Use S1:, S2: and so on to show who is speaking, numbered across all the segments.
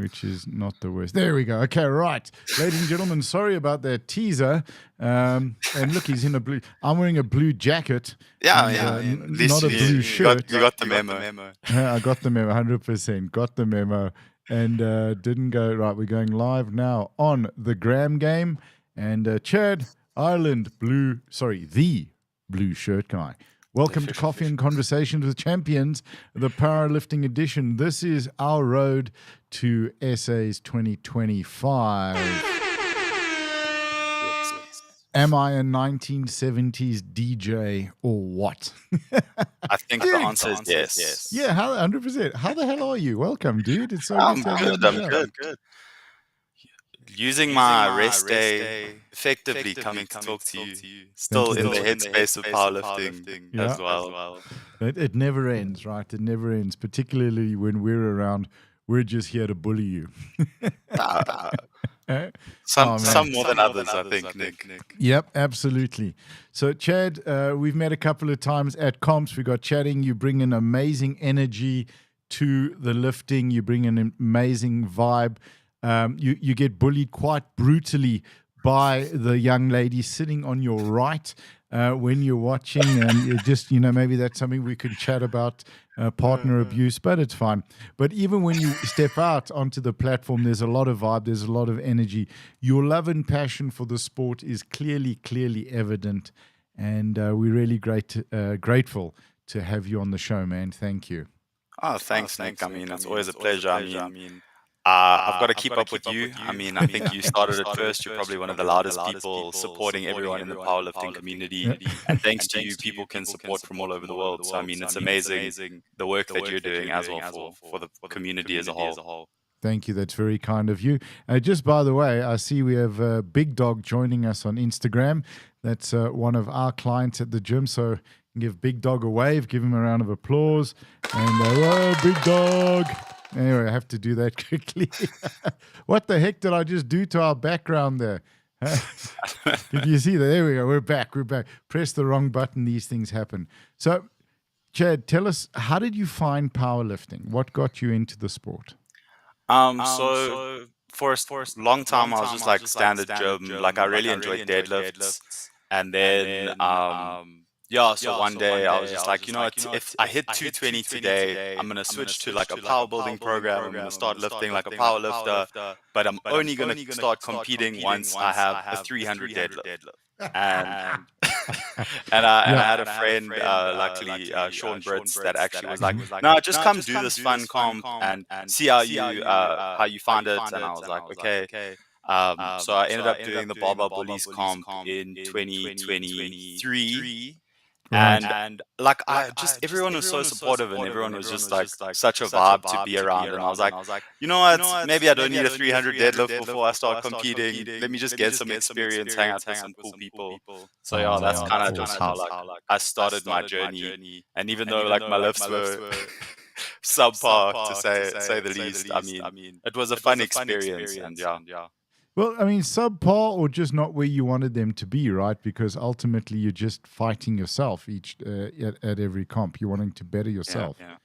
S1: which is not the worst. There we go. Okay, right. Ladies and gentlemen, sorry about that teaser. And look, he's in a blue. I'm wearing a blue jacket. Not a blue shirt.
S2: You got the memo.
S1: I got the memo, 100%. Got the memo. And didn't go right. We're going live now on the Graham Game. And Chad, Ireland, the blue shirt guy. Welcome to Coffee and Conversations with Champions, the powerlifting edition. This is our road to SA's 2025. Am I a 1970s DJ or what?
S2: I think the answer is yes.
S1: Yeah, 100%. How the hell are you? Welcome, dude. It's so
S2: I'm
S1: good to have you
S2: good.
S1: on the show.
S2: I'm good. Using my rest day effectively coming to talk to you. Still in the headspace of powerlifting as well.
S1: It never ends, right? It never ends, particularly when we're around. We're just here to bully you.
S2: Some more than others, I think, Nick.
S1: Yep, absolutely. So, Chad, we've met a couple of times at comps. We got chatting. You bring an amazing energy to the lifting. You bring an amazing vibe. You get bullied quite brutally by the young lady sitting on your right when you're watching. And you just, maybe that's something we could chat about, partner abuse, but it's fine. But even when you step out onto the platform, there's a lot of vibe, there's a lot of energy. Your love and passion for the sport is clearly evident. And we're really grateful to have you on the show, man. Thank you.
S2: Oh, thanks, Nick. I mean, it's always a pleasure. I've got to keep up with you. I think you started it first. You're probably one of the loudest people supporting everyone in the powerlifting community. And thanks to you, people can support from all over the world. So, it's amazing the work that you're doing as well for the community as a whole.
S1: Thank you. That's very kind of you. Just by the way, I see we have Big Dog joining us on Instagram. That's one of our clients at the gym. So give Big Dog a wave, give him a round of applause. And whoa, Big Dog. Anyway, I have to do that quickly. What the heck did I just do to our background there? Did you see that? There we go. We're back. Press the wrong button. These things happen. So, Chad, tell us, how did you find powerlifting? What got you into the sport?
S2: So for a long time, I was just like standard gym. Like I really enjoyed deadlifts. And then so one day I was just like, if I hit 220 today, I'm going to switch to like a power building program. I'm going to start lifting like a power lifter, but I'm only going to start competing once I have a 300 deadlift. And I had a friend, luckily, Sean Brits, that actually was like, no, just come do this fun comp and see how you find it. And I was like, okay. So I ended up doing the Barbell Bullies comp in 2023. And like everyone was so supportive and everyone was just like such a vibe to be around. And I was like, you know what, maybe I don't need a 300 deadlift before I start competing. Let me just get some experience, hang out with some cool people. So that's kind of just how like I started my journey. And even though like my lifts were subpar to say the least, it was a fun experience. And
S1: Well, subpar or just not where you wanted them to be, right? Because ultimately you're just fighting yourself at every comp. You're wanting to better yourself.
S2: Yeah.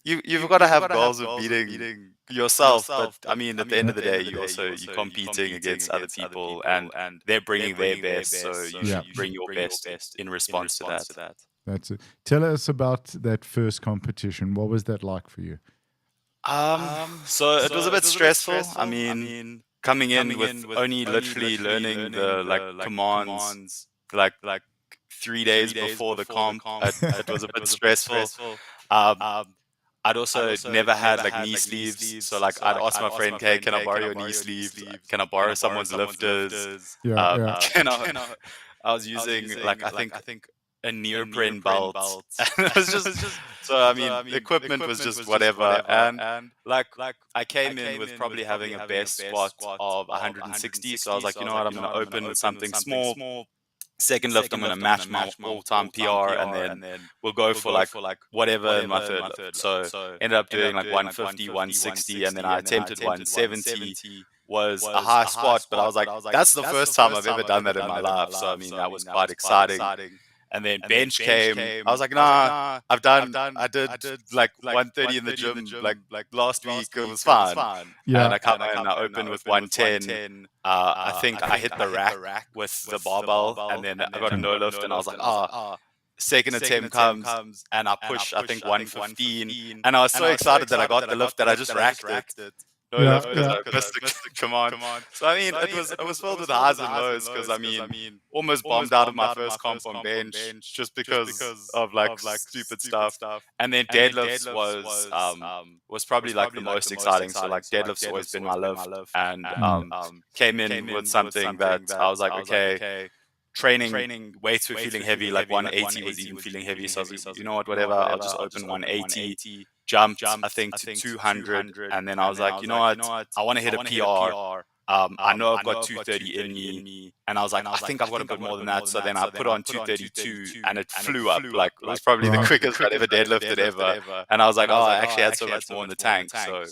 S2: You've got to have goals of beating yourself, but at the end of the day, you're competing against other people, and they're bringing their best, so you should bring your best in response to that.
S1: That's it. Tell us about that first competition. What was that like for you?
S2: So it was a bit stressful. Coming in with only literally learning the commands like 3 days before the comp, it was a bit stressful. I'd also never had knee sleeves, so I'd ask my friend, "Hey, can I borrow your knee sleeves? Can I borrow someone's lifters?" I was using I think a nearprene belt. It was just so the equipment was just whatever, and I came in with probably having a best squat of 160, so I was like, you know what, I'm going to open with something small. Second lift, I'm going to match my all-time PR, and then we'll go for whatever in my third lift. So ended up doing 150, 160, and then I attempted 170. Was a high squat, but I was like, that's the first time I've ever done that in my life. So that was quite exciting. And then bench came. I was like, nah, I did like 130 in the gym like last week. It was fine.
S1: Yeah.
S2: And I come in, I open with 110. I think I hit the rack with the barbell, and then I got no lift, and I was like, second attempt comes, and I push, I think 115, and I was so excited that I got the lift that I just racked it. No lift because I missed the command. So I mean, it was filled with highs and lows because I mean, almost bombed out of my first comp on bench just because of like stupid stuff. And then deadlifts was probably like the most exciting. So like deadlifts always been my lift, and came in with something that I was like, okay. Training weights were feeling heavy, like 180 was even feeling heavy. So I was like, you know what, whatever, I'll just open 180. Jumped, I think, to 200. And then I was like, you know what, I want to hit a PR. I know I've got 230 in me. And I was like, I think I've got a bit more than that. So then I put on 232 and it flew up. Like, it was probably the quickest I'd ever deadlifted ever. And I was like, I actually had so much more in the tank. So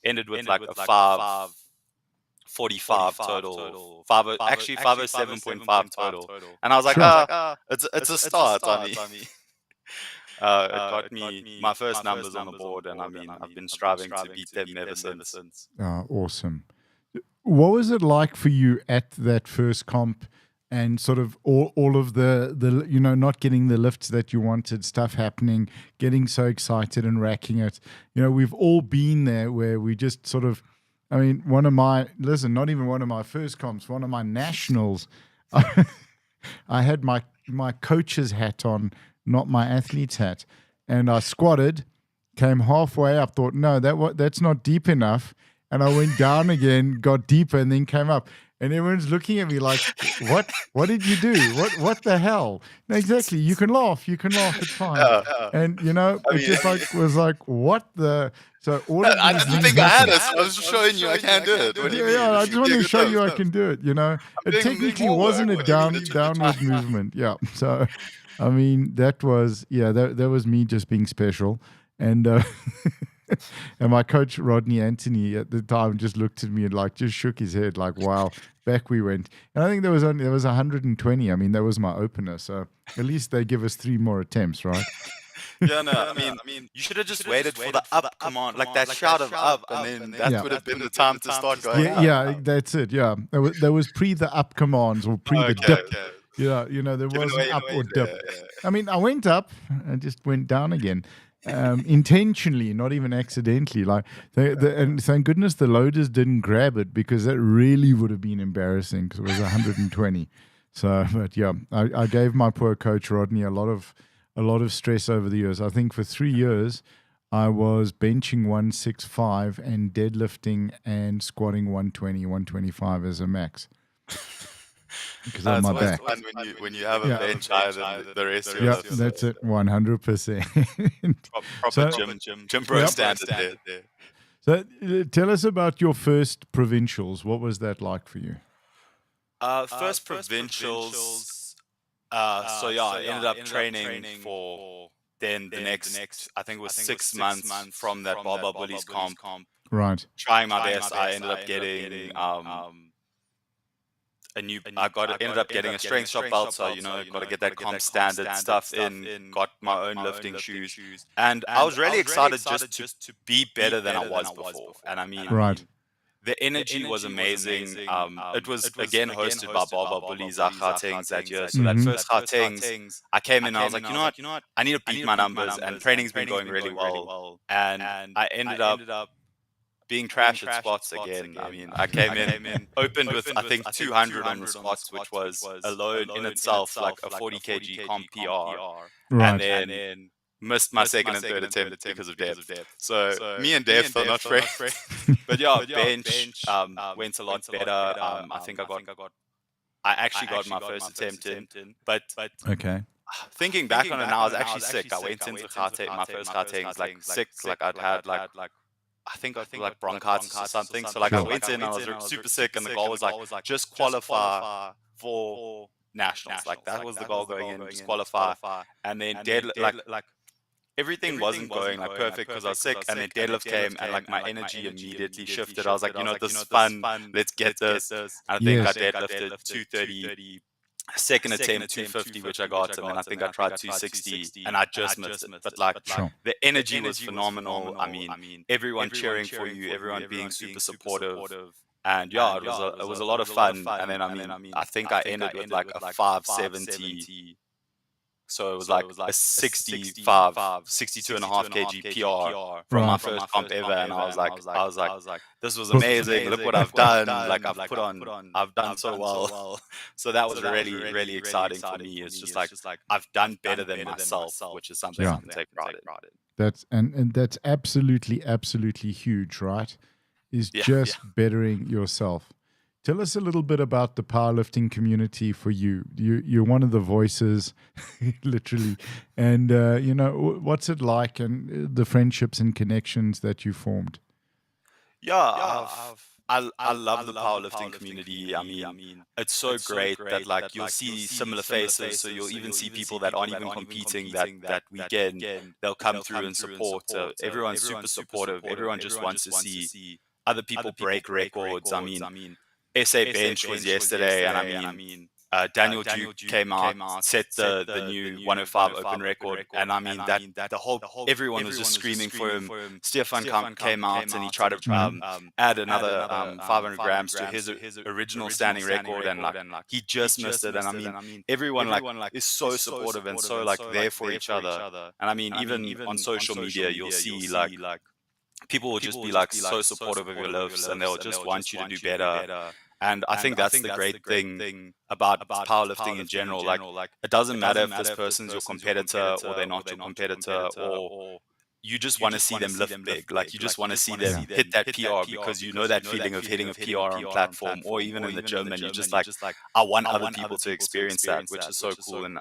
S2: ended with like a 545 total. 507.5 total. And I was like, it's a start. I mean, it got me my first numbers on the board, and I mean, I've been striving to beat them ever since.
S1: Awesome. What was it like for you at that first comp, and sort of all of the not getting the lifts that you wanted, stuff happening, getting so excited and racking it? We've all been there where we just sort of, I mean, not even one of my first comps, one of my nationals, I had my coach's hat on, not my athlete's hat, and I squatted, came halfway up, thought, no, that's not deep enough, and I went down again, got deeper, and then came up. And everyone's looking at me like, what did you do? What the hell? No, exactly. You can laugh, it's fine. And was like, what the? So all of
S2: I didn't think I had it. So I was just showing you I can do it. What do you mean?
S1: I just wanted to show you I can do it. It technically wasn't a downward movement. Yeah. So, I mean, that was me just being special. And and my coach, Rodney Anthony, at the time just looked at me and like just shook his head like, wow, back we went. And I think there was 120. I mean, that was my opener. So at least they give us 3 more attempts, right?
S2: Yeah, no, I mean, you should have just waited for the up command, like that shout of up, and then that would have been the time to start going up.
S1: Yeah, that's it. Yeah, there was pre the up commands or pre the dip. Yeah, there wasn't up or dip. I mean, I went up and just went down again. Intentionally, not even accidentally. Like, and thank goodness the loaders didn't grab it, because that really would have been embarrassing, because it was 120. So, but yeah, I gave my poor coach Rodney a lot of stress over the years. I think for 3 years, I was benching 165 and deadlifting and squatting 120, 125 as a max. Because on my back.
S2: Fun when you have a bench higher than the rest of us.
S1: Yeah, that's it, 100%.
S2: Proper gym bro standard there.
S1: So tell us about your first provincials. What was that like for you?
S2: First provincials. I ended up training for then the next, I think it was 6 months from that Barbell Bullies comp.
S1: Right.
S2: Trying my best, I ended up getting ended up getting a strength shop belt, so got to get that comp standard stuff in. Got my own lifting shoes, and I was really excited just to be better than I was before. And I mean,
S1: right.
S2: The energy was amazing. It was again hosted by Barbell Bullies Gauteng that year. So that first Gauteng, I came in and I was like, you know what, I need to beat my numbers, and training's been going really well. And I ended up being trash at squats again. I mean, I came in, opened with I think 200 on the squats, which was alone in itself like a 40 kg comp PR,
S1: right.
S2: and then missed my second and third attempt because of depth. So me and depth are not friends. But yeah, bench went a lot better. I think I actually got my first attempt in, but
S1: okay.
S2: Thinking back on it now, I was actually sick. I went into my first Gauteng like sick, like I'd had like I think like bronchitis or something. So like I went in, I was super sick, and the goal was like just qualify for nationals. Like that was the goal going in, just qualify. And then like everything wasn't going like perfect because I was sick, and then deadlift came, and like my energy immediately shifted. I was like, this is fun, let's get this. And I think I deadlifted 230 second attempt 250, which I got, and then I think I tried 260 and I just missed it. But like the energy was phenomenal. I mean, everyone cheering for you, everyone being super supportive. And yeah, it was a lot of fun. And then I mean, I think I ended with like a 570. So it was like a 65, 62.5 kg PR from my first comp ever. And I was like, this was amazing. Look what I've done. Like I've done so well. So that was really, really exciting for me. It's just like, I've done better than myself, which is something I can take pride in.
S1: That's and that's absolutely huge, right? Is just bettering yourself. Tell us a little bit about the powerlifting community for you. You're one of the voices, literally. And, what's it like and the friendships and connections that you formed?
S2: Yeah, I love the powerlifting community. I mean, it's so great that like you'll see similar faces. So you'll even see people that aren't even competing that weekend. They'll come through and support. Everyone's super supportive. Everyone just wants to see other people break records. I mean, SA Bench was yesterday, and I mean, Daniel Duke came out, set the new 105 open record, and I mean that the whole everyone was just screaming for him. Stefan came out and he tried to add another 500 grams to his original standing record, and like he just missed it. And I mean, everyone like is so supportive and so like there for each other. And I mean, even on social media, you'll see like people will just be like so supportive of your lifts, and they'll just want you to do better. And I think that's the great thing about powerlifting in general. Like, it doesn't matter if this person's your competitor or they're not your competitor, or you just want to see them lift big. Like, you just want to see them hit that PR, because you know that feeling of hitting a PR on platform or even in the gym, and you're just like, I want other people to experience that, which is so cool. And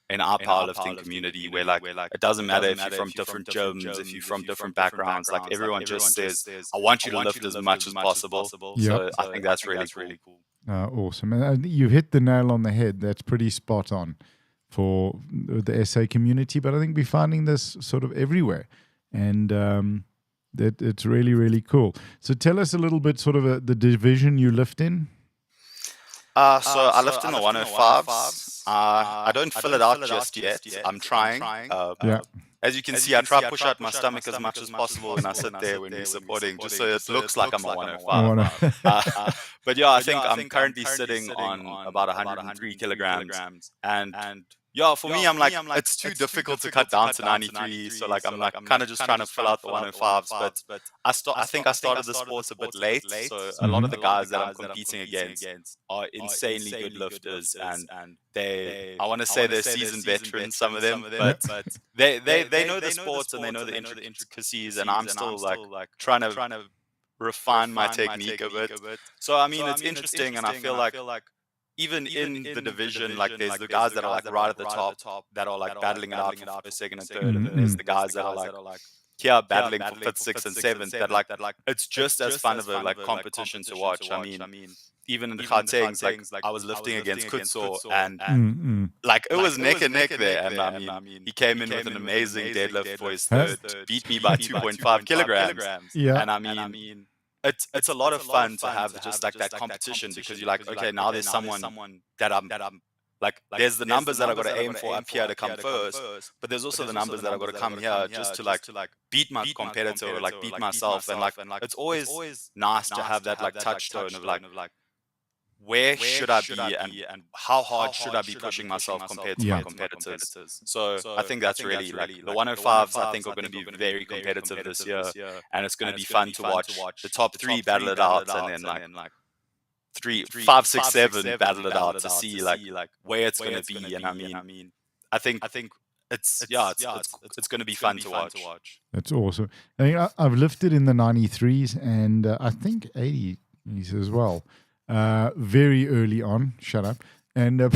S2: in our powerlifting community, where like it doesn't matter if you're from different gyms, if you're from different backgrounds, like everyone just says, I want you to lift as much as possible. So I think that's really cool.
S1: Awesome. And you hit the nail on the head. That's pretty spot on for the SA community, but I think we're finding this sort of everywhere, and that it's really, really cool. So tell us a little bit sort of the division you lift in.
S2: So I lift in the 105s. I don't fill it out just yet. I'm trying. As you can see, I try to push out my stomach as much as possible when I sit there when we're supporting, just so it looks like I'm a 105. But yeah, I think I'm currently sitting on about 103 kilograms. And yeah, for me, I'm like, it's too difficult to cut down to 93. So like, I'm like kind of just trying to fill out the 105s. But I think I started the sport a bit late. So a lot of the guys that I'm competing against are insanely good lifters, and I want to say they're seasoned veterans, some of them, but they know the sports and they know the intricacies, and I'm still like trying to refine my technique a bit. So I mean, it's interesting, and I feel like even in the division, like there's the guys that are like right at the top that are like battling it out for first, second, and third, and then there's the guys that are like here battling for fifth, sixth, and seventh. That like it's just as fun of a like competition to watch. I mean, even in the Gauteng, like I was lifting against Kutsor, and like it was neck and neck there. And I mean, he came in with an amazing deadlift for his third, beat me by 2.5 kilograms.
S1: Yeah,
S2: and I mean. It's a lot of fun to have just like that competition, because you're like, okay, now there's someone that I'm like, there's the numbers that I got to aim for up here to come first, but there's also the numbers that I got to come here just to like beat my competitor or like beat myself. And like it's always nice to have that like touchstone of like, where should I be and how hard should I be pushing myself compared to my competitors? So I think that's really like the 105s I think are going to be very competitive this year, and it's going to be fun to watch the top three battle it out, and then like 3, 5, 6, 7 battle it out to see like where it's going to be. And I mean, I think it's going to be fun to watch.
S1: That's awesome. I mean, I've lifted in the 93s and I think 80s as well. Very early on, shut up. And I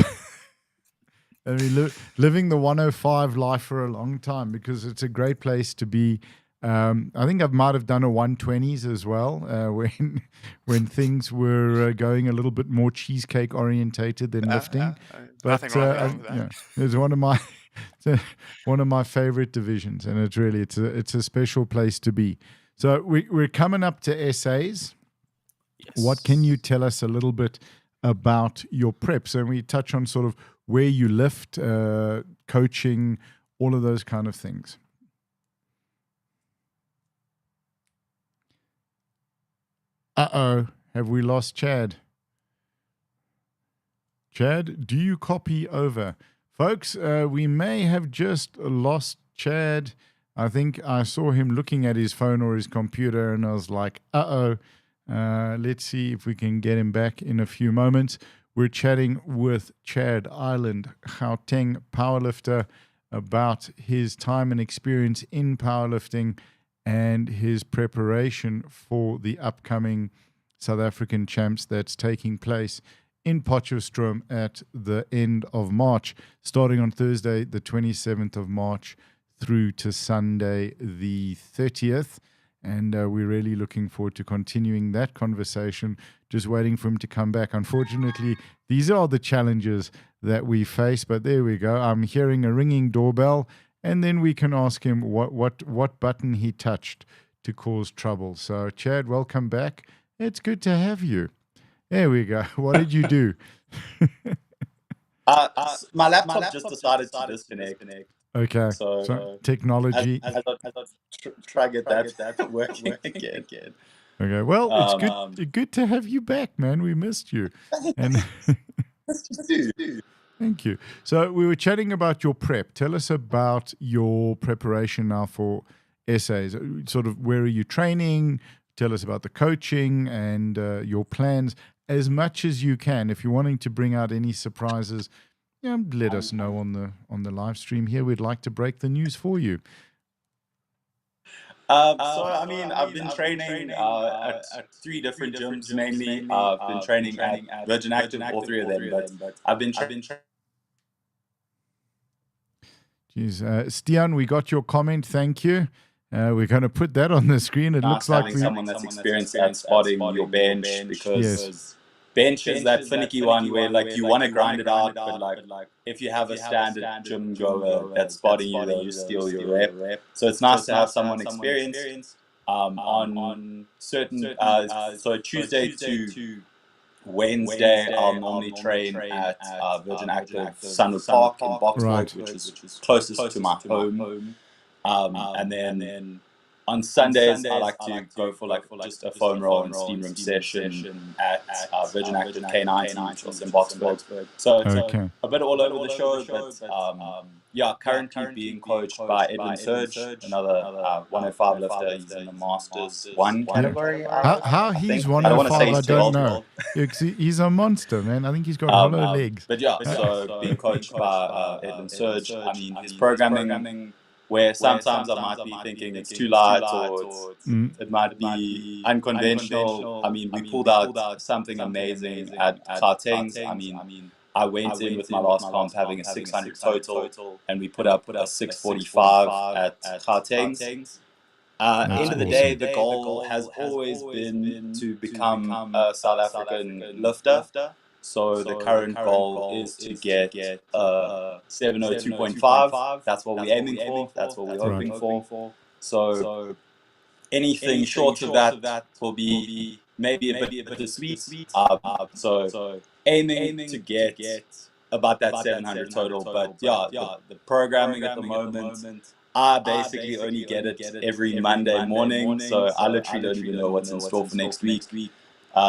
S1: mean, living the 105 life for a long time, because it's a great place to be. I think I might have done a 120s as well, when things were going a little bit more cheesecake orientated than lifting.
S2: But
S1: it's one of my favorite divisions, and it's a special place to be. So we're coming up to SAs. Yes. What can you tell us a little bit about your preps, and we touch on sort of where you lift, coaching, all of those kind of things. Have we lost Chad? Chad, do you copy over? Folks, we may have just lost Chad. I think I saw him looking at his phone or his computer, and I was like, let's see if we can get him back in a few moments. We're chatting with Chad Ireland, Gauteng powerlifter, about his time and experience in powerlifting and his preparation for the upcoming South African champs that's taking place in Potchefstroom at the end of March, starting on Thursday, the 27th of March, through to Sunday, the 30th. And we're really looking forward to continuing that conversation, just waiting for him to come back. Unfortunately, these are the challenges that we face, but there we go. I'm hearing a ringing doorbell, and then we can ask him what button he touched to cause trouble. So, Chad, welcome back. It's good to have you. There we go. What did you do?
S3: My laptop just decided to disconnect.
S1: Okay. So technology.
S3: As I try to get that working again.
S1: Okay. Well, it's good to have you back, man. We missed you. And thank you. So we were chatting about your prep. Tell us about your preparation now for essays. Sort of where are you training? Tell us about the coaching and your plans as much as you can. If you're wanting to bring out any surprises, let us know on the live stream here. We'd like to break the news for you.
S3: I've been training at 3 different gyms mainly. I've been training at Virgin Active, all 3 of them, but I've been training.
S1: Jeez, Stian, we got your comment. Thank you. We're going to put that on the screen. It looks like
S3: someone that's experienced at spotting your bench, because bench is that finicky one where like you want to grind it out, but like if you have a standard gym goer that's spotting you, they'll just steal your rep. So it's nice to have someone experienced on certain. So Tuesday to Wednesday, I'll normally train at Virgin Active Sunwood Park in Boxwood, which is closest to my home. And then on Sundays, I like to go for just a foam roll and steam room session at Virgin Active K90, which is in Boxburg. So it's a bit all over the show, but currently being coached by Edwin Surge, another 105 lifter. He's in the Masters 1 category.
S1: How he's 105, I don't know. He's a monster, man. I think he's got hollow legs.
S3: But so being coached by Edwin Surge, I mean, his programming, where sometimes I might be thinking it's too light or it might be unconventional. I mean, we pulled out something amazing at Gauteng. I mean, I went in with my last comp having a 600 total, and we put up a 645 at Gauteng. End of the day, the goal has always been to become a South African lifter. So the current goal is to get 702.5. That's what we're aiming for. That's what we're hoping for. So anything short of that will be maybe a bit bittersweet. So aiming to get about that 700 total. But the programming at the moment, I basically only get it every Monday morning. So I literally don't even know what's in store for next week.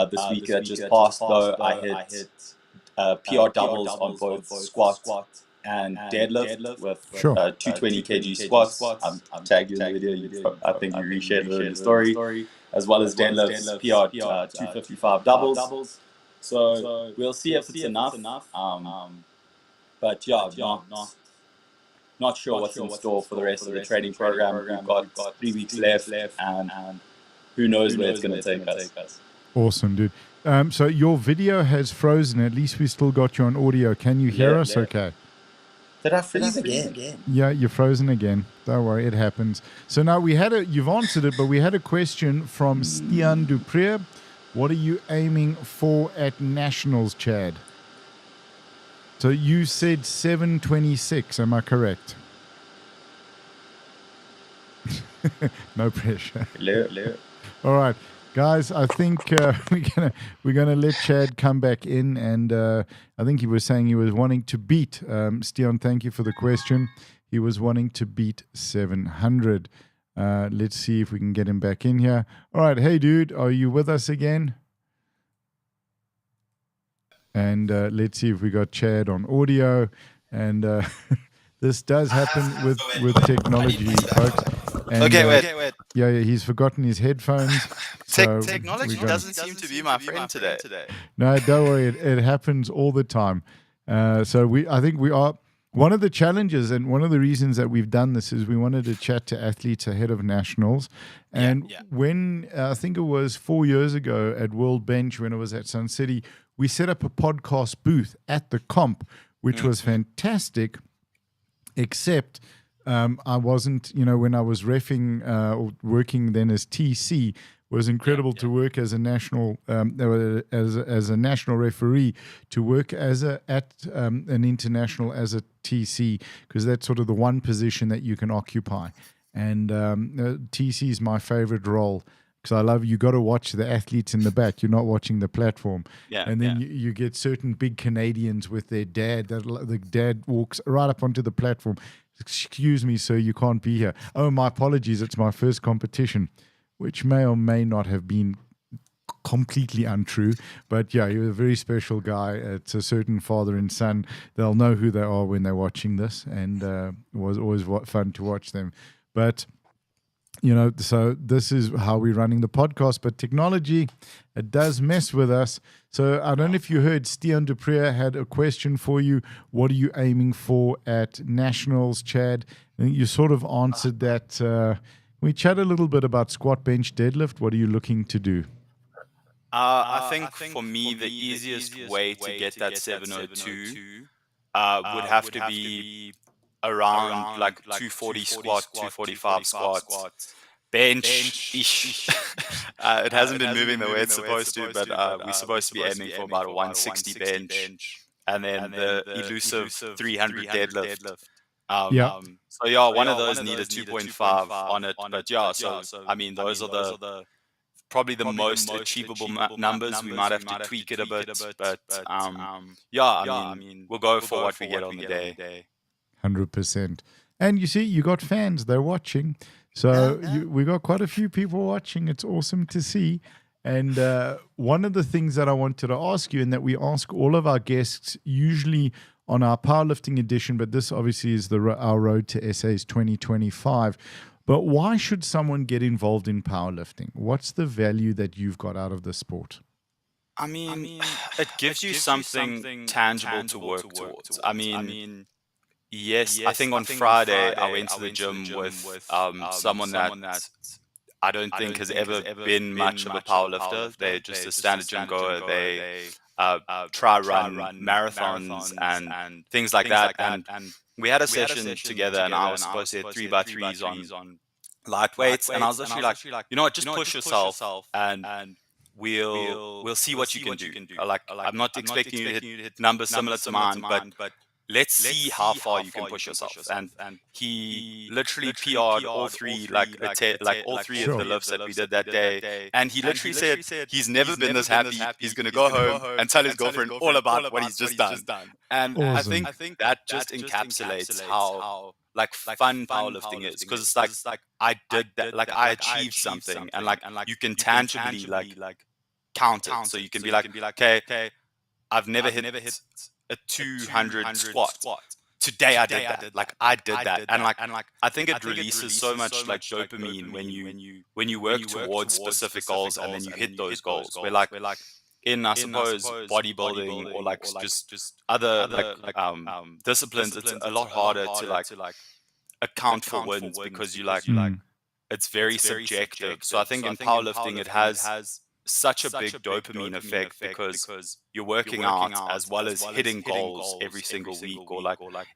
S3: This week that just passed, though, I hit PR doubles on both squat and deadlift with 220 kg squats. I'm tagged you in the video. I think you reshared it in the story, as well as deadlifts, PR 255 doubles. So we'll see if it's enough. But not sure what's in store for the rest of the training program. We've got 3 weeks left, and who knows where it's going to take us.
S1: Awesome, dude. So your video has frozen. At least we still got you on audio. Can you hear us okay?
S3: Did I freeze again?
S1: Yeah, you're frozen again. Don't worry, it happens. So now you've answered it, but we had a question from Stian Dupree. What are you aiming for at Nationals, Chad? So you said 726, am I correct? No pressure.
S3: Hello.
S1: All right. Guys, I think we're gonna let Chad come back in, and I think he was saying he was wanting to beat. Stian, thank you for the question. He was wanting to beat 700. Let's see if we can get him back in here. All right, hey dude, are you with us again? And let's see if we got Chad on audio. And this does happen with technology, folks. And,
S2: okay, wait.
S1: Yeah, he's forgotten his headphones. So
S2: technology doesn't seem to be my friend today.
S1: No, don't worry. It happens all the time. So I think we are. One of the challenges and one of the reasons that we've done this is we wanted to chat to athletes ahead of nationals. And when I think it was 4 years ago at World Bench, when it was at Sun City, we set up a podcast booth at the comp, which was fantastic, except I wasn't, when I was reffing or working then as TC, it was incredible to work as a national as a national referee, to work as at an international as a TC, because that's sort of the one position that you can occupy. And TC is my favorite role, because I love, you got to watch the athletes in the back. You're not watching the platform. And then you get certain big Canadians with their dad. The dad walks right up onto the platform. Excuse me, sir, you can't be here. Oh, my apologies. It's my first competition, which may or may not have been completely untrue. But yeah, he was a very special guy. It's a certain father and son. They'll know who they are when they're watching this. And it was always fun to watch them. But so this is how we're running the podcast, but technology, it does mess with us. So I don't know if you heard, Stian Dupree had a question for you. What are you aiming for at nationals, Chad? I think you sort of answered that. We chat a little bit about squat, bench, deadlift. What are you looking to do?
S2: I think for me, the easiest way to get that 702 would have to be around like 240 squat, 245 squats, bench-ish. It hasn't been moving the way it's supposed to, but we're supposed to be aiming for about a 160 bench, and then the elusive 300 deadlift. So yeah, one of those need a 2.5 on it, but yeah, so I mean, those are the probably the most achievable numbers. We might have to tweak it a bit, but I mean, we'll go for what we get on the day.
S1: 100%. And you see, you got fans, they're watching. So we got quite a few people watching. It's awesome to see. And one of the things that I wanted to ask you, and that we ask all of our guests usually on our powerlifting edition, but this obviously is our road to SA's 2025. But why should someone get involved in powerlifting? What's the value that you've got out of the sport?
S2: I mean, it gives you something tangible to work towards. I mean, yes, I think on Friday I went to the gym with someone that I don't think has ever been much of a powerlifter. They're just a standard gym goer. They try run marathons and things like that. And we had a session together, and I was supposed to hit 3x3s on light weights. And I was actually like, you know what, just push yourself, and we'll see what you can do. Like, I'm not expecting you to hit numbers similar to mine, but let's see how far you can push yourself. And he literally PR'd all three, all three of the lifts that we did that day. And he literally said he's never been this happy. He's going to go home and tell his girlfriend all about what he's just done. And
S1: awesome.
S2: I think that just encapsulates how fun powerlifting is, because it's like I did that, like I achieved something, and you can tangibly count it. So you can be like, okay, I've never hit a 200 squat. Today I did that. I did that. And I think it releases so much dopamine when you work towards specific goals and then you hit those goals. Where in, I suppose, bodybuilding or just other disciplines, it's a lot harder to account for wins, because it's very subjective. So I think in powerlifting it has such a big dopamine effect, because you're working out as well as hitting goals every single week, or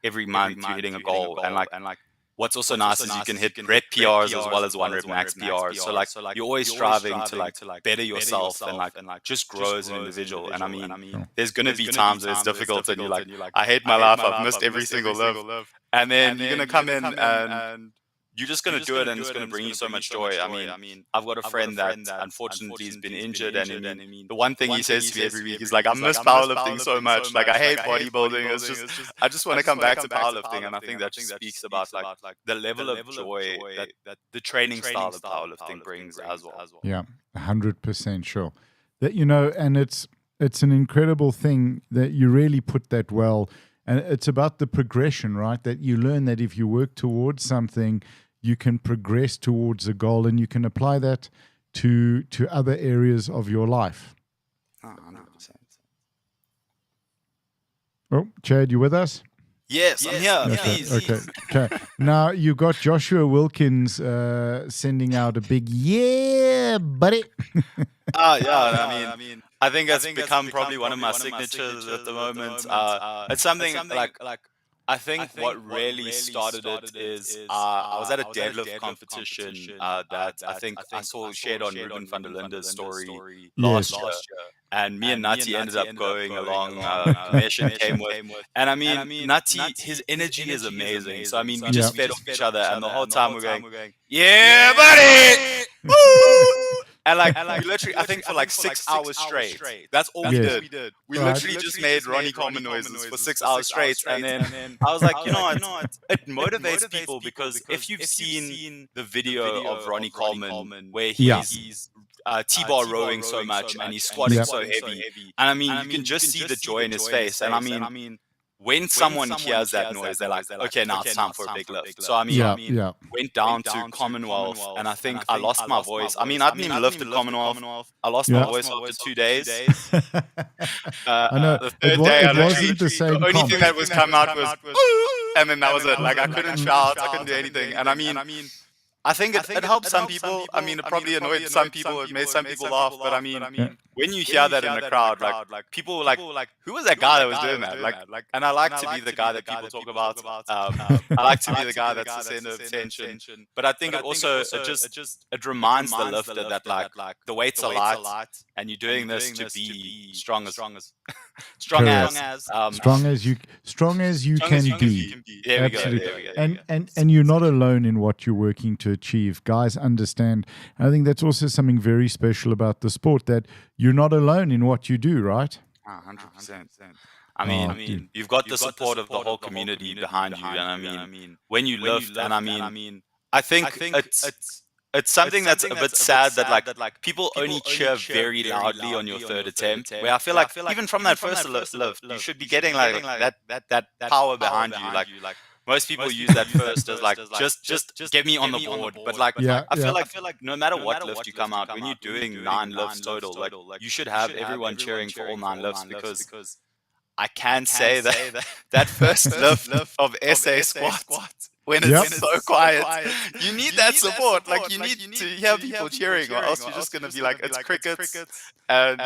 S2: every month you're hitting a goal. And what's also nice is you can hit rep PRs as well as 1 rep max PRs. So you're always striving to better yourself and just grow as an individual. And I mean, there's going to be times where it's difficult and you're like, I hate my life, I've missed every single lift. And then you're going to come in and you're just going to do it, and it's going to bring you so much joy. I mean, I've got a friend that unfortunately has been injured, and I mean, the one thing he says to me every week is like, I miss powerlifting so much. Like, I hate bodybuilding. It's just, I just want to come back to powerlifting. And I think that just speaks about like the level of joy that the training style of powerlifting brings as well.
S1: Yeah, 100% sure. That, you know, and it's an incredible thing that you really put that well. And it's about the progression, right? That you learn that if you work towards something, you can progress towards a goal, and you can apply that to other areas of your life.
S2: 100%.
S1: Oh, Chad, you with us?
S2: Yes, I'm here.
S1: Okay, okay. Now, you got Joshua Wilkins sending out a big, yeah, buddy.
S2: I mean, I think that's become probably one of my signatures at the moment. It's something like I think what really started it is I was at a deadlift competition that I think I saw shared on Ruben van der Linde's story last year. And me and Nati ended up going along. Commission came with. And I mean, Nati, his energy is amazing. So, I mean, we just fed off each other. And the whole time we're going, yeah, buddy! Woo! And we literally, I think for like 6 hours straight. That's all we did. We literally just made Ronnie Coleman noises for 6 hours straight. And then I was like, you know what? It motivates people, because if you've seen the video of Ronnie Coleman where he's T-bar rowing so much and he's squatting so heavy. And I mean, you can just see the joy in his face. And I mean, when someone hears that noise, they're like, okay, now it's time for a big lift. So I mean, went down to Commonwealth, and I think I lost my voice. I mean, I didn't even lift at Commonwealth. I lost my voice after 2 days.
S1: I know.
S2: The third day,
S1: it wasn't the same.
S2: The only thing that was come out was, and then that was it. Like, I couldn't shout, I couldn't do anything. And I mean, I think it helped some people. I mean, it probably annoyed some people. It made some people laugh. But I mean, when you hear that in a crowd, like people were like, who was that guy that was doing that? Like, and I like to be the guy that people talk about. I like to be the guy that's the center of attention. But I think it also, it reminds the lifter that like the weights are light, and you're doing this to be strong as you can be.
S1: Absolutely. And you're not alone in what you're working to achieve. Guys understand. I think that's also something very special about the sport, that you're not alone in what you do, right?
S2: 100%. I mean, you've got the support of the whole community behind you. And I mean, when you lift, and I mean, I think it's something that's a bit sad that like people only cheer very loudly on your third attempt. Where I feel like even from that first lift, you should be getting like that power behind you. Like most people use that first as like just get me on the board. But like I feel like no matter what lift you come out, when you're doing 9 lifts total, like you should have everyone cheering for all 9 lifts, because I can say that first lift of SA squat, when it's so quiet, you need that support. Like you need to hear people cheering, or else you're just going to be like, it's crickets. And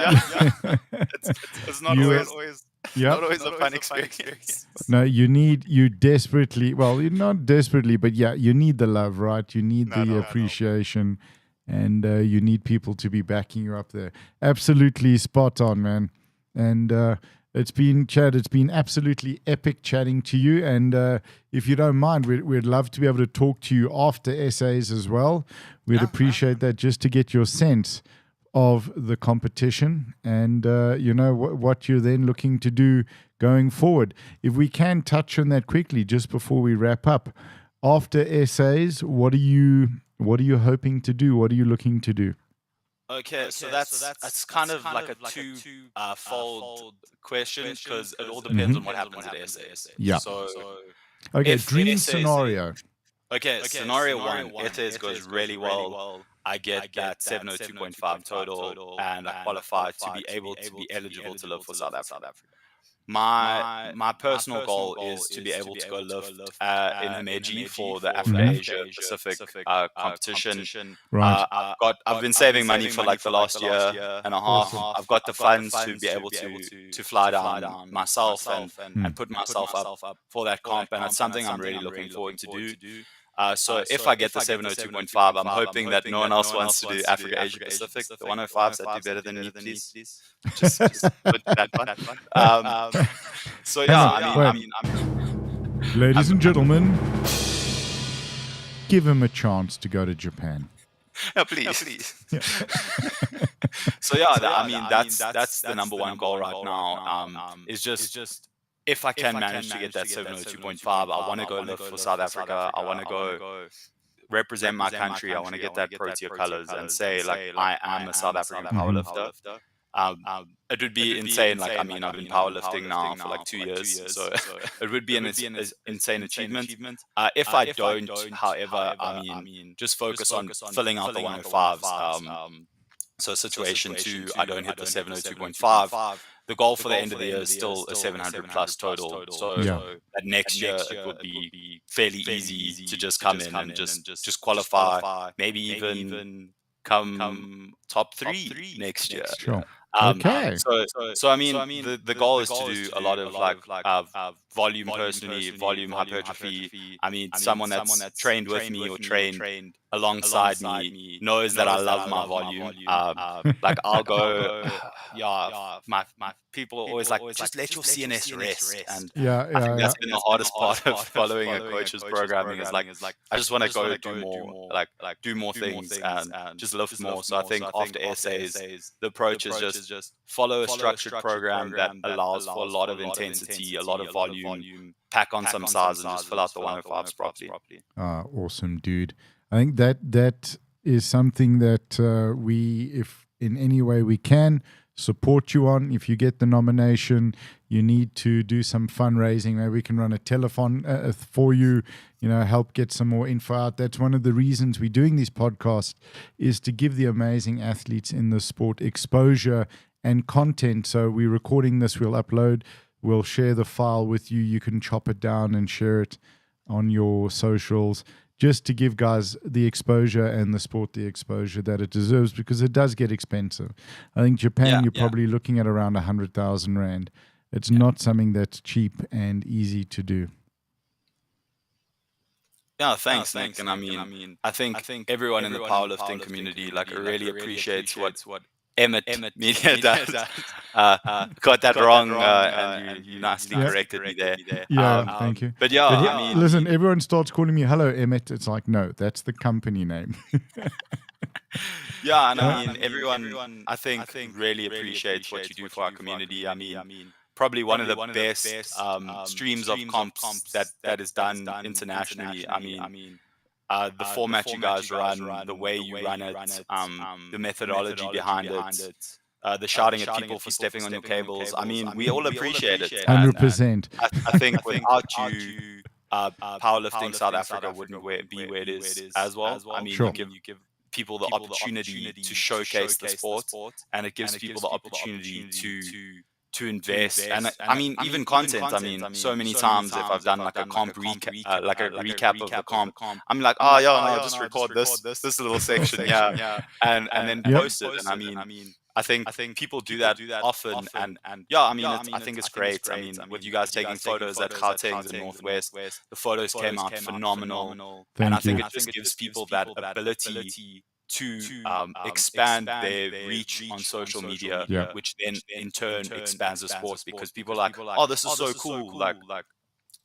S2: it's not always not always a fun experience.
S1: No, you desperately, well, you're not desperately, but you need the love, right? You need the appreciation, and you need people to be backing you up there. Absolutely spot on, man. And it's been, Chad, it's been absolutely epic chatting to you. And if you don't mind, we'd love to be able to talk to you after essays as well. We'd appreciate that, just to get your sense of the competition and, what you're then looking to do going forward. If we can touch on that quickly just before we wrap up. After essays, what are you hoping to do? What are you looking to do?
S2: Okay, so that's kind of like a two-fold question, because it all depends on what happens at essays.
S1: Yeah.
S2: So,
S1: okay, dream scenario.
S2: Okay, scenario 1, essays goes really well. I get that 702.5 total, and I qualify to be able to be eligible to live for South Africa. My personal goal is to be able to go lift in Himeji for the Africa-Asia Pacific competition.
S1: Right.
S2: I've been saving money for like the last year and a half. I've got the funds to be able to fly down myself and put myself up for that comp, and it's something I'm really looking forward to do. So if I get the 702.5, I'm hoping that no one else wants to do Africa, Asia, Pacific. The 105s that do better than me, please. Just put that one. So yeah, I mean,
S1: ladies and gentlemen, give him a chance to go to Japan.
S2: Yeah, please. Yeah. So I mean, that's the number one goal right now. Is just if I can manage to get that 702.5, I want to go live for South Africa. I want to go represent my country. I want to get that Protea colors and say like I am a South African powerlifter. It would be insane. Like, I mean, I've been powerlifting now for like 2 years, so it would be an insane achievement. If I don't, however, I mean, just focus on filling out the 105s. So situation 2, I don't hit the 702.5. The goal for the end of the year is still a 700 plus total. So that next year it would be fairly easy to just come in and just qualify, maybe even come top 3 next year.
S1: Sure.
S2: Okay. So I mean, the goal is to do a lot of like volume personally, volume hypertrophy. I mean, someone that's trained with me or trained alongside me knows that I love my volume. Like I'll go, my people are always like, just let your CNS rest. And I think that's been the hardest part of following a coach's programming is like, I just want to go do more, like do more things and just lift more. So I think after essays, the approach is just follow a structured program that allows for a lot of intensity, a lot of volume, pack on some size and just fill out the 105s properly.
S1: Awesome, dude. I think that is something that we, if in any way we can, support you on. If you get the nomination, you need to do some fundraising. Maybe we can run a telethon for you, help get some more info out. That's one of the reasons we're doing these podcasts, is to give the amazing athletes in the sport exposure and content. So we're recording this, we'll upload, we'll share the file with you. You can chop it down and share it on your socials, just to give guys the exposure and the sport the exposure that it deserves, because it does get expensive. I think Japan, you're probably looking at around 100,000 Rand. It's not something that's cheap and easy to do.
S2: Yeah, thanks, Nick. And I mean, I think everyone in the powerlifting community like really appreciates what Emmett Media does. Got that wrong, and you nicely corrected me there.
S1: Yeah, thank you.
S2: But I mean,
S1: listen, everyone starts calling me "Hello, Emmett." It's like, no, that's the company name.
S2: And I mean, everyone, I think really appreciates what you do for our community. I mean, probably one of the best streams of comps that is done internationally. I mean. The format you guys run, the way you run it, the methodology behind it, the shouting at people for stepping on your cables. I mean, we all appreciate it.
S1: 100%.
S2: I think without you, powerlifting South Africa wouldn't be where it is as well. I mean, you give people the opportunity to showcase the sport, and it gives people the opportunity to invest. And I mean, even content. I mean, so many times if I've done like a comp recap, like a recap of the comp, I'm like, just record this little section, and then post it. And I mean, I think people do that often, and I mean, I think it's great. I mean, with you guys taking photos at Gauteng and Northwest, the photos came out phenomenal, and I think it just gives people that ability to expand their reach on social media, which then in turn expands the sport, because people are like, oh, this is so cool. Like,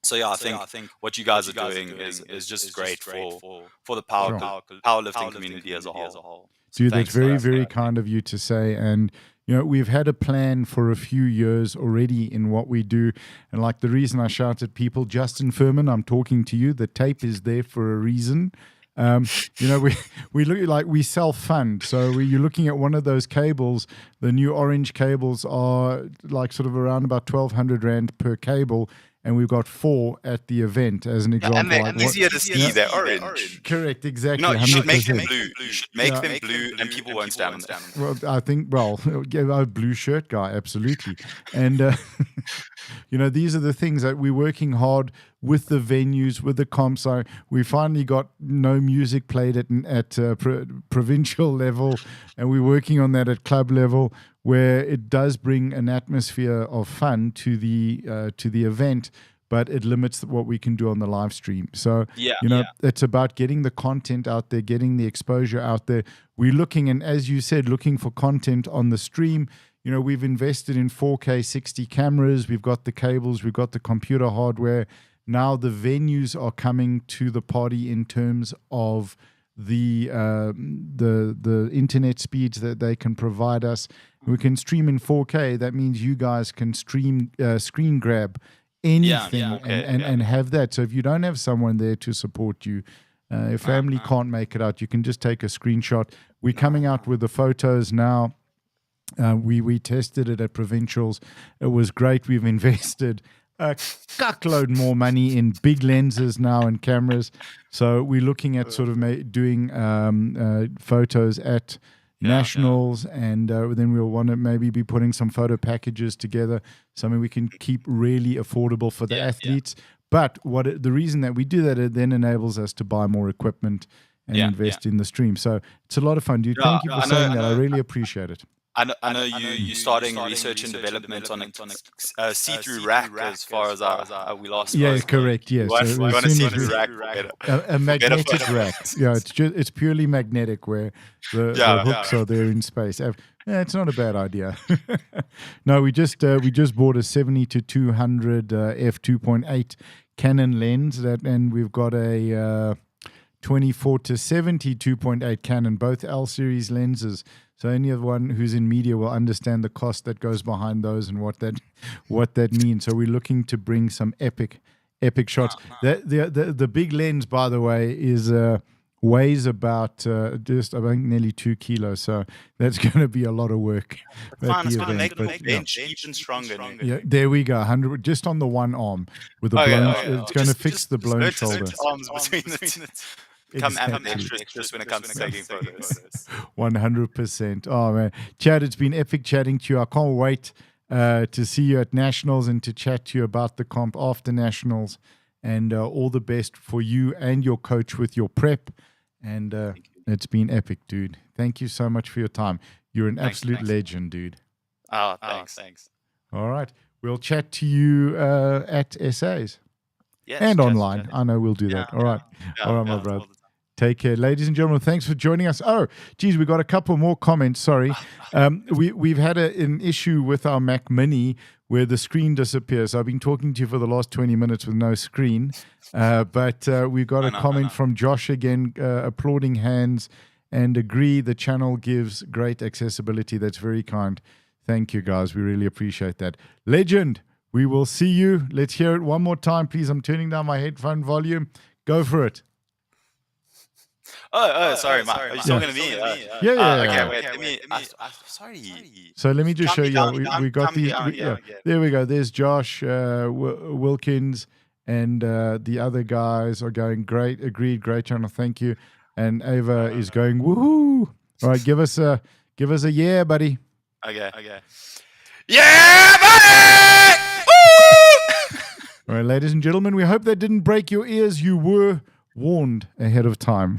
S2: so I think what you guys are doing is just great for the powerlifting community as a whole.
S1: Dude, that's very, very kind of you to say. And we've had a plan for a few years already in what we do. And like the reason I shout at people, Justin Furman, I'm talking to you. The tape is there for a reason. We look like we self-fund. So you're looking at one of those cables. The new orange cables are like sort of around about 1,200 Rand per cable. And we've got 4 at the event, as an example.
S2: And they're easier to see. They're orange.
S1: Correct, exactly.
S2: No, you should make them blue. You should make them blue, and people won't stand on them.
S1: Well, I think, a blue shirt guy, absolutely. And, these are the things that we're working hard with the venues, with the comps. So we finally got no music played at provincial level, and we're working on that at club level, where it does bring an atmosphere of fun to the event, but it limits what we can do on the live stream. So, it's about getting the content out there, getting the exposure out there. We're looking, and as you said, looking for content on the stream. We've invested in 4K 60 cameras. We've got the cables. We've got the computer hardware. now the venues are coming to the party in terms of the internet speeds that they can provide us. We can stream in 4K. That means you guys can screen grab anything and have that. So if you don't have someone there to support you, if family can't make it out, you can just take a screenshot. We're coming out with the photos now. We tested it at Provincials. It was great. We've invested a cuckload more money in big lenses now and cameras. So we're looking at sort of doing photos at nationals, and then we'll want to maybe be putting some photo packages together, something we can keep really affordable for the athletes. But the reason that we do that, it then enables us to buy more equipment and invest in the stream. So it's a lot of fun, dude. Thank you for saying that. I really appreciate it.
S2: I know you're starting research and development on a see-through rack, as far as we last spoke.
S1: Yeah, correct. Yes,
S2: we want a see-through rack.
S1: A magnetic rack. Yeah, it's purely magnetic, where the hooks are there in space. Yeah, it's not a bad idea. No, we just bought a 70-200 f2.8 Canon lens and we've got a 24-70 2.8 Canon, both L series lenses. So anyone who's in media will understand the cost that goes behind those and what that means. So we're looking to bring some epic shots. The big lens, by the way, is weighs about just I think nearly 2 kilos. So that's going to be a lot of work.
S2: It's going to make the bench even stronger.
S1: Yeah, there we go. 100 just on the one arm with the blown. It's going to fix the blown shoulder.
S2: Arms between the Come ambidextrous when it comes to taking photos.
S1: 100%. Oh, man. Chad, it's been epic chatting to you. I can't wait to see you at Nationals and to chat to you about the comp after Nationals. And all the best for you and your coach with your prep. And it's been epic, dude. Thank you so much for your time. You're an absolute legend, dude.
S2: Oh, thanks.
S1: All right. We'll chat to you at SAs.
S2: Yes,
S1: and online. I know we'll do that. All right. All right, my brother. Take care. Ladies and gentlemen, thanks for joining us. Oh, geez, we got a couple more comments. Sorry. We've had an issue with our Mac Mini where the screen disappears. I've been talking to you for the last 20 minutes with no screen. But we've got a comment from Josh again, applauding hands and agree the channel gives great accessibility. That's very kind. Thank you, guys. We really appreciate that. Legend, we will see you. Let's hear it one more time, please. I'm turning down my headphone volume. Go for it.
S2: Sorry, Mark. Are you talking to me?
S1: Yeah.
S2: Okay, wait. Let me. Sorry.
S1: So let me just show you. We got there we go. There's Josh Wilkins, and the other guys are going great. Agreed. Great channel. Thank you. And Ava is going woohoo. All right, give us a yeah, buddy.
S2: Okay. Yeah, buddy. Woo!
S1: All right, ladies and gentlemen, we hope that didn't break your ears. You were warned ahead of time.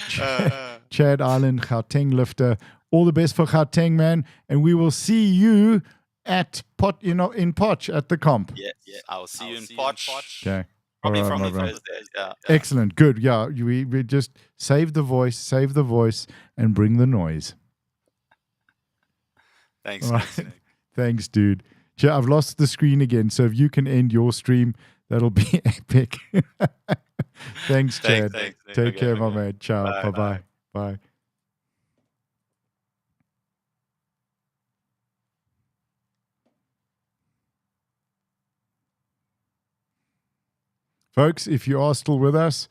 S1: Chad Island, Gauteng lifter. All the best for Gauteng, man. And we will see you at in Potch at the comp.
S2: Yeah. I'll see you in Potch.
S1: Okay.
S2: Probably from the Thursdays. Yeah.
S1: Excellent. Good. Yeah. We just save the voice, and bring the noise.
S2: Thanks.
S1: Right. Thanks, dude. I've lost the screen again. So if you can end your stream, that'll be epic. Thanks, Chad.
S2: Thanks.
S1: Take care, my man. Ciao. Bye. Folks, if you are still with us,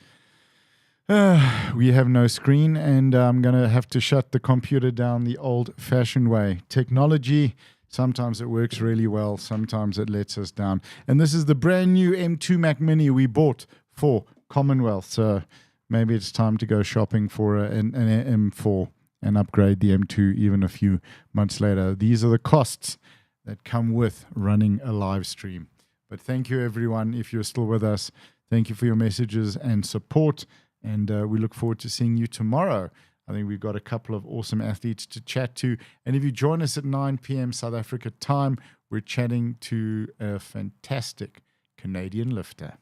S1: we have no screen, and I'm going to have to shut the computer down the old-fashioned way. Technology, sometimes it works really well, sometimes it lets us down. And this is the brand new M2 Mac Mini we bought for Commonwealth. So maybe it's time to go shopping for an M4 and upgrade the M2 even a few months later. These are the costs that come with running a live stream. But thank you, everyone, if you're still with us. Thank you for your messages and support. And we look forward to seeing you tomorrow. I think we've got a couple of awesome athletes to chat to. And if you join us at 9 p.m. South Africa time, we're chatting to a fantastic Canadian lifter.